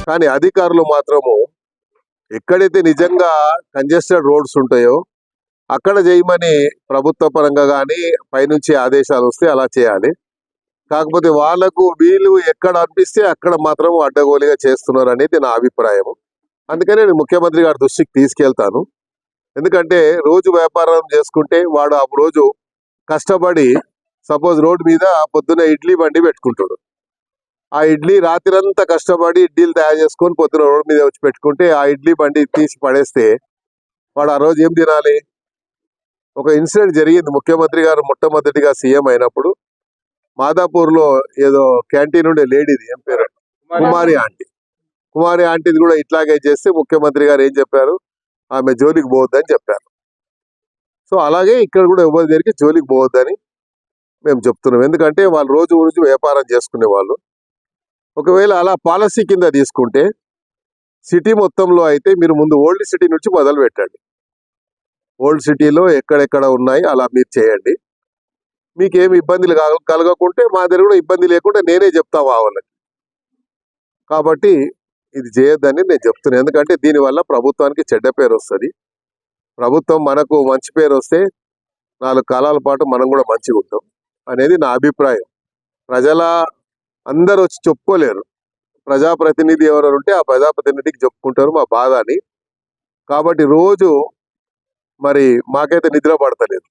కానీ అధికారులు మాత్రము ఎక్కడైతే నిజంగా కంజెస్టెడ్ రోడ్స్ ఉంటాయో అక్కడ చేయమని ప్రభుత్వ పరంగా కానీ పైనుంచి ఆదేశాలు వస్తే అలా చేయాలి. కాకపోతే వాళ్లకు వీలు ఎక్కడ అనిపిస్తే అక్కడ మాత్రం అడ్డగోలుగా చేస్తున్నారు అనేది నా అభిప్రాయం. అందుకనే నేను ముఖ్యమంత్రి గారి దృష్టికి తీసుకెళ్తాను. ఎందుకంటే రోజు వ్యాపారం చేసుకుంటే వాడు ఆ రోజు కష్టపడి సపోజ్ రోడ్డు మీద పొద్దున ఇడ్లీ బండి పెట్టుకుంటాడు. ఆ ఇడ్లీ రాత్రంతా కష్టపడి ఇడ్లీలు తయారు చేసుకొని పొద్దున రోడ్డు మీద వచ్చి పెట్టుకుంటే ఆ ఇడ్లీ బండి తీసి పడేస్తే వాడు ఆ రోజు ఏం తినాలి? ఒక ఇన్సిడెంట్ జరిగింది. ముఖ్యమంత్రి గారు మొట్టమొదటిగా సీఎం అయినప్పుడు మాదాపూర్లో ఏదో క్యాంటీన్ ఉండే లేడీది, ఏం పేరు, కుమారి ఆంటీది కూడా ఇట్లాగే చేస్తే ముఖ్యమంత్రి గారు ఏం చెప్పారు? ఆమె జోలికి పోవద్దని చెప్పారు. సో అలాగే ఇక్కడ కూడా ఎవరి దగ్గరికి జోలికి పోవద్దని మేము చెప్తున్నాం. ఎందుకంటే వాళ్ళు రోజు రోజు వ్యాపారం చేసుకునే వాళ్ళు. ఒకవేళ అలా పాలసీ కింద తీసుకుంటే సిటీ మొత్తంలో అయితే మీరు ముందు ఓల్డ్ సిటీ నుంచి మొదలు పెట్టండి. ఓల్డ్ సిటీలో ఎక్కడెక్కడ ఉన్నాయి అలా మీరు చేయండి. మీకేమి ఇబ్బందులు కలగకుంటే మా దగ్గర కూడా ఇబ్బంది లేకుండా నేనే చెప్తా వాళ్ళకి. కాబట్టి ఇది చేయొద్దని నేను చెప్తున్నాను. ఎందుకంటే దీనివల్ల ప్రభుత్వానికి చెడ్డ పేరు వస్తుంది. ప్రభుత్వం మనకు మంచి పేరు వస్తే 4 కాలాల పాటు మనం కూడా మంచిగా ఉంటాం అనేది నా అభిప్రాయం. ప్రజల అందరూ వచ్చి చెప్పుకోలేరు. ప్రజాప్రతినిధి ఎవరు ఉంటే ఆ ప్రజాప్రతినిధికి చెప్పుకుంటారు మా బాధ అని. కాబట్టి రోజు మరి మాకైతే నిద్ర పడతలేదు.